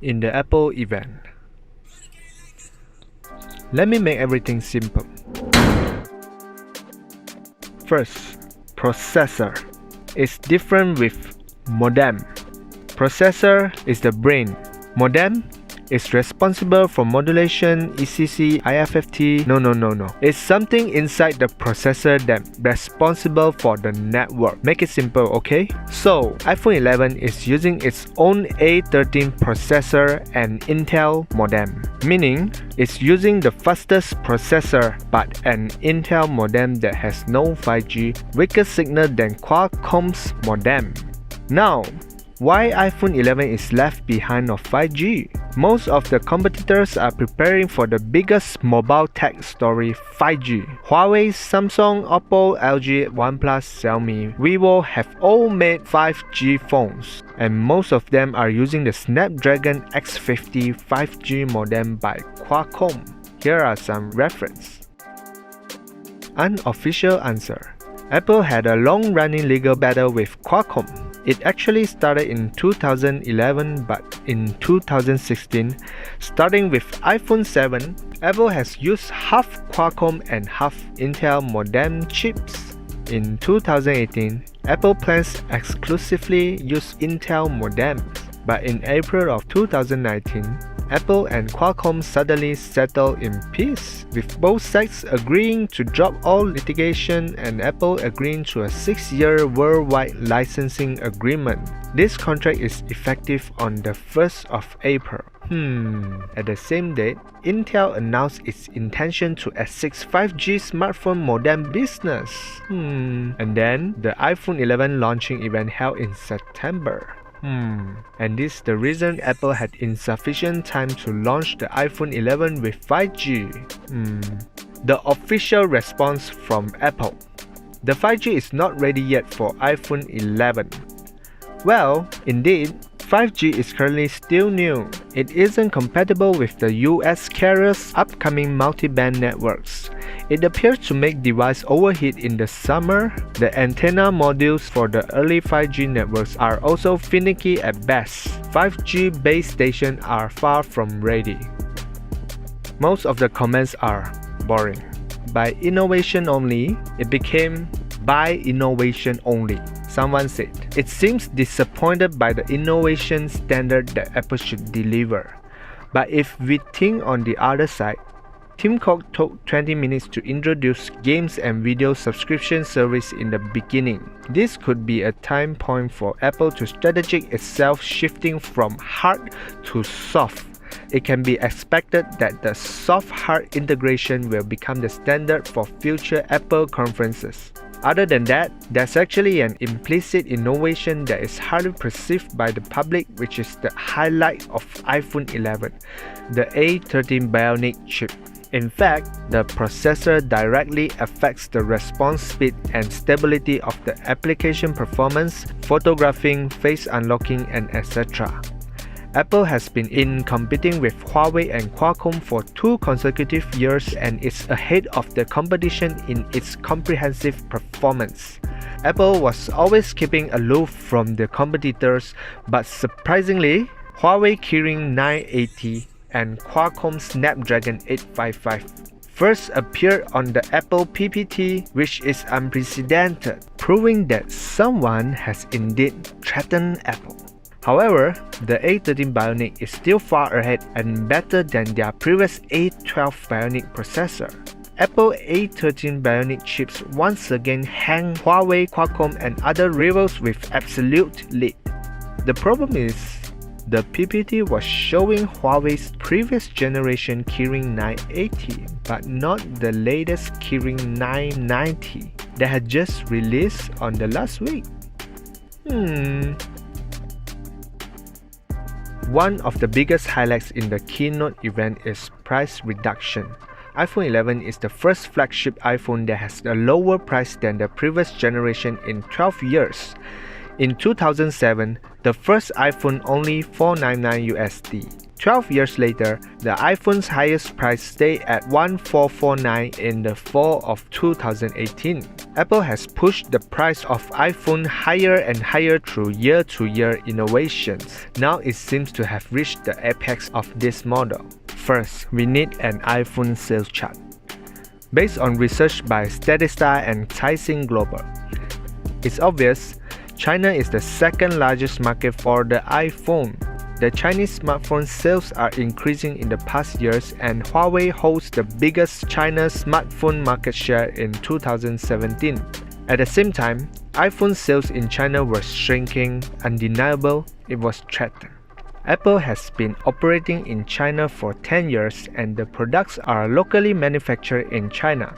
in the Apple event. Let me make everything simple. First, processor is different with modem. Processor is the brain. Modem is responsible for modulation, ECC, IFFT. No. It's something inside the processor that's responsible for the network. Make it simple, okay? So, iPhone 11 is using its own A13 processor and Intel modem, meaning it's using the fastest processor but an Intel modem that has no 5G, weaker signal than Qualcomm's modem. Now, why iPhone 11 is left behind of 5G? Most of the competitors are preparing for the biggest mobile tech story, 5G. Huawei, Samsung, Oppo, LG, OnePlus, Xiaomi, Vivo have all made 5G phones, and most of them are using the Snapdragon X50 5G modem by Qualcomm. Here are some references. Unofficial answer. Apple had a long-running legal battle with Qualcomm. It actually started in 2011, but in 2016, starting with iPhone 7, Apple has used half Qualcomm and half Intel modem chips. In 2018, Apple plans exclusively use Intel modems, but in April of 2019, Apple and Qualcomm suddenly settled in peace, with both sides agreeing to drop all litigation and Apple agreeing to a 6-year worldwide licensing agreement. This contract is effective on the 1st of April. At the same date, Intel announced its intention to exit 5G smartphone modem business. And then, the iPhone 11 launching event held in September. And this is the reason Apple had insufficient time to launch the iPhone 11 with 5G. The official response from Apple. The 5G is not ready yet for iPhone 11. Well, indeed, 5G is currently still new. It isn't compatible with the US carriers' upcoming multi-band networks. It appears to make devices overheat in the summer. The antenna modules for the early 5G networks are also finicky at best. 5G base stations are far from ready. Most of the comments are boring. By innovation only, it became by innovation only. Someone said, it seems disappointed by the innovation standard that Apple should deliver. But if we think on the other side, Tim Cook took 20 minutes to introduce games and video subscription service in the beginning. This could be a time point for Apple to strategize itself shifting from hard to soft. It can be expected that the soft-hard integration will become the standard for future Apple conferences. Other than that, there's actually an implicit innovation that is hardly perceived by the public, which is the highlight of iPhone 11, the A13 Bionic chip. In fact, the processor directly affects the response speed and stability of the application performance, photographing, face unlocking, and etc. Apple has been competing with Huawei and Qualcomm for 2 consecutive years and is ahead of the competition in its comprehensive performance. Apple was always keeping aloof from the competitors, but surprisingly, Huawei Kirin 980 and Qualcomm Snapdragon 855 first appeared on the Apple PPT, which is unprecedented, proving that someone has indeed threatened Apple. However, the A13 Bionic is still far ahead and better than their previous A12 Bionic processor. Apple A13 Bionic chips once again hang Huawei, Qualcomm, and other rivals with absolute lead. The problem is, the PPT was showing Huawei's previous generation Kirin 980, but not the latest Kirin 990 that had just released on the last week. One of the biggest highlights in the keynote event is price reduction. iPhone 11 is the first flagship iPhone that has a lower price than the previous generation in 12 years. In 2007, the first iPhone only $499 USD. 12 years later, the iPhone's highest price stayed at $1449 in the fall of 2018. Apple has pushed the price of iPhone higher and higher through year-to-year innovations. Now it seems to have reached the apex of this model. First, we need an iPhone sales chart. Based on research by Statista and Caixin Global, it's obvious China is the second largest market for the iPhone. The Chinese smartphone sales are increasing in the past years, and Huawei holds the biggest China smartphone market share in 2017. At the same time, iPhone sales in China were shrinking. Undeniable, it was threatened. Apple has been operating in China for 10 years, and the products are locally manufactured in China.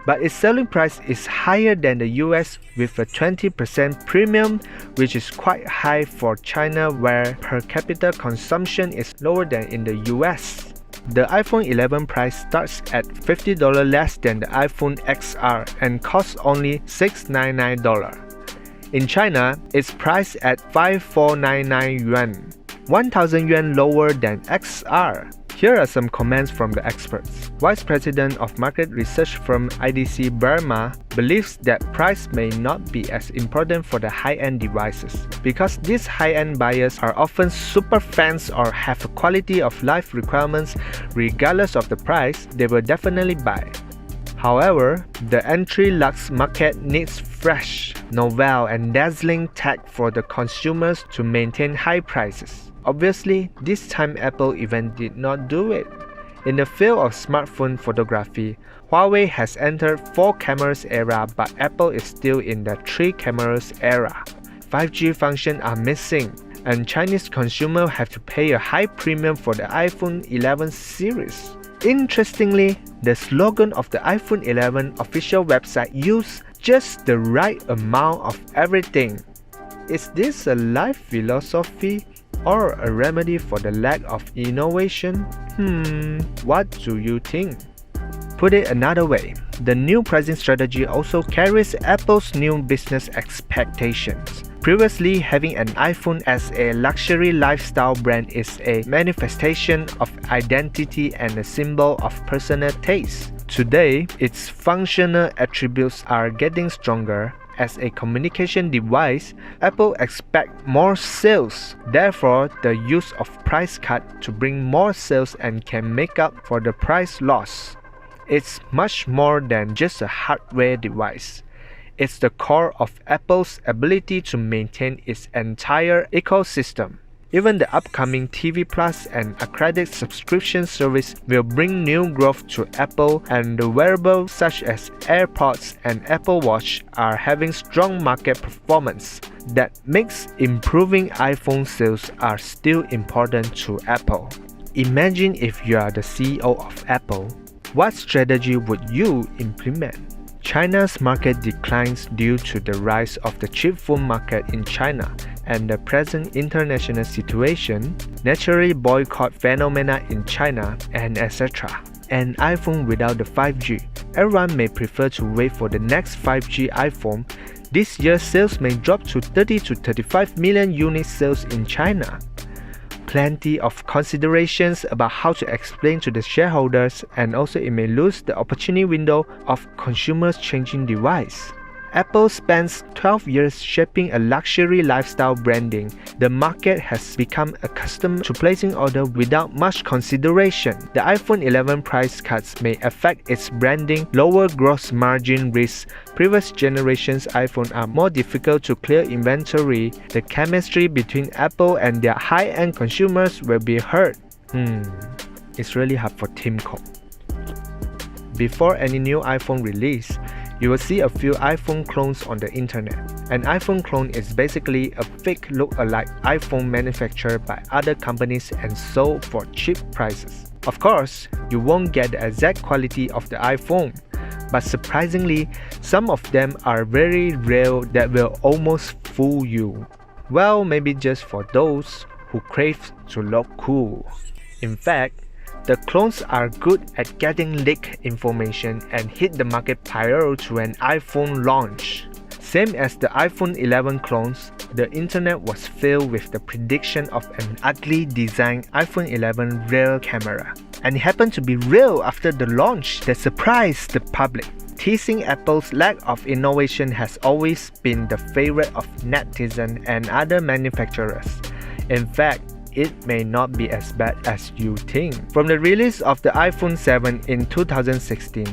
But its selling price is higher than the US with a 20% premium, which is quite high for China where per capita consumption is lower than in the US. The iPhone 11 price starts at $50 less than the iPhone XR and costs only $699. In China, it's priced at 5499 yuan, 1000 yuan lower than XR. Here are some comments from the experts. Vice President of Market Research firm IDC Burma believes that price may not be as important for the high-end devices. Because these high-end buyers are often super fans or have quality of life requirements regardless of the price, they will definitely buy. However, the entry lux market needs fresh, novel, and dazzling tech for the consumers to maintain high prices. Obviously, this time Apple even did not do it. In the field of smartphone photography, Huawei has entered 4 cameras era, but Apple is still in the 3 cameras era. 5G functions are missing, and Chinese consumers have to pay a high premium for the iPhone 11 series. Interestingly, the slogan of the iPhone 11 official website used just the right amount of everything. Is this a life philosophy or a remedy for the lack of innovation? What do you think? Put it another way, the new pricing strategy also carries Apple's new business expectations. Previously, having an iPhone as a luxury lifestyle brand is a manifestation of identity and a symbol of personal taste. Today, its functional attributes are getting stronger. As a communication device, Apple expects more sales. Therefore, the use of price cut to bring more sales and can make up for the price loss. It's much more than just a hardware device. It's the core of Apple's ability to maintain its entire ecosystem. Even the upcoming TV Plus and accredited subscription service will bring new growth to Apple, and the wearables such as AirPods and Apple Watch are having strong market performance. That makes improving iPhone sales are still important to Apple. Imagine if you are the CEO of Apple. What strategy would you implement? China's market declines due to the rise of the cheap phone market in China and the present international situation, naturally boycott phenomena in China, and etc. An iPhone without the 5G. Everyone may prefer to wait for the next 5G iPhone. This year sales may drop to 30 to 35 million unit sales in China. Plenty of considerations about how to explain to the shareholders, and also it may lose the opportunity window of consumers changing device. Apple spends 12 years shaping a luxury lifestyle branding. The market has become accustomed to placing orders without much consideration. The iPhone 11 price cuts may affect its branding, lower gross margin risks. Previous generations iPhone are more difficult to clear inventory. The chemistry between Apple and their high-end consumers will be hurt. It's really hard for Tim Cook. Before any new iPhone release, you will see a few iPhone clones on the internet. An iPhone clone is basically a fake look-alike iPhone manufactured by other companies and sold for cheap prices. Of course, you won't get the exact quality of the iPhone, but surprisingly, some of them are very real that will almost fool you. Well, maybe just for those who crave to look cool. In fact, the clones are good at getting leaked information and hit the market prior to an iPhone launch. Same as the iPhone 11 clones, the internet was filled with the prediction of an ugly designed iPhone 11 rear camera. And it happened to be real after the launch that surprised the public. teasing Apple's lack of innovation has always been the favorite of netizens and other manufacturers. In fact, it may not be as bad as you think. From the release of the iPhone 7 in 2016,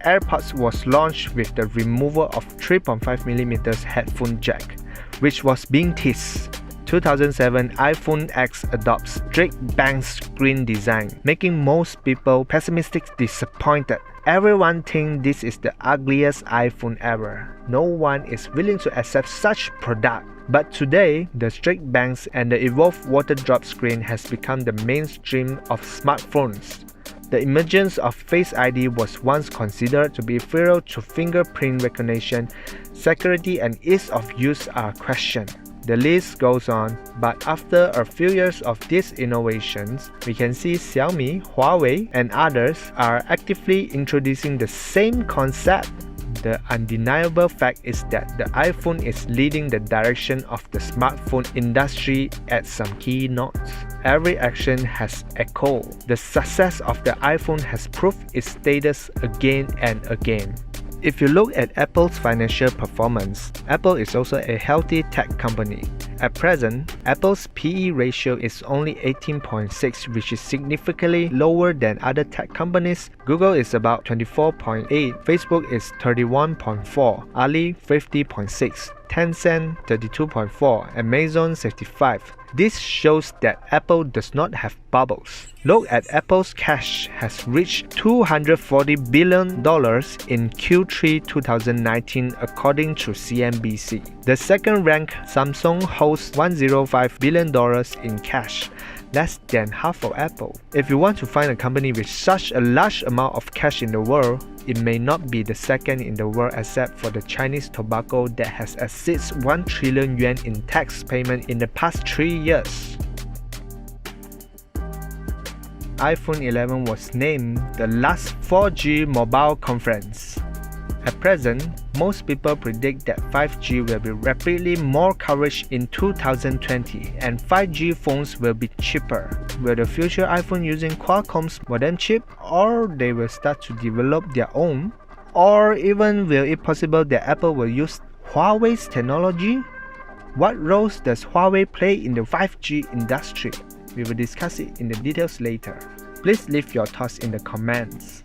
AirPods was launched with the removal of 3.5mm headphone jack, which was being teased. 2007 iPhone X adopts straight bank screen design, making most people pessimistic disappointed. Everyone thinks this is the ugliest iPhone ever. No one is willing to accept such product. But today, the straight banks and the evolved water drop screen has become the mainstream of smartphones. The emergence of Face ID was once considered to be inferior to fingerprint recognition. Security and ease of use are questioned. The list goes on, but after a few years of these innovations, we can see Xiaomi, Huawei, and others are actively introducing the same concept. The undeniable fact is that the iPhone is leading the direction of the smartphone industry at some keynotes. Every action has echo. The success of the iPhone has proved its status again and again. If you look at Apple's financial performance, Apple is also a healthy tech company. At present, Apple's PE ratio is only 18.6, which is significantly lower than other tech companies. Google is about 24.8, Facebook is 31.4, Ali 50.6, Tencent 32.4, Amazon 65. This shows that Apple does not have bubbles. Look at Apple's cash has reached $240 billion in Q3 2019 according to CNBC. The second-ranked Samsung holds $105 billion in cash, less than half of Apple. If you want to find a company with such a large amount of cash in the world, it may not be the second in the world except for the Chinese tobacco that has exceeded 1 trillion yuan in tax payment in the past 3 years. iPhone 11 was named the last 4G mobile conference. At present, most people predict that 5G will be rapidly more coverage in 2020 and 5G phones will be cheaper. Will the future iPhone using Qualcomm's modem chip, or they will start to develop their own? Or even will it possible that Apple will use Huawei's technology? What roles does Huawei play in the 5G industry? We will discuss it in the details later. Please leave your thoughts in the comments.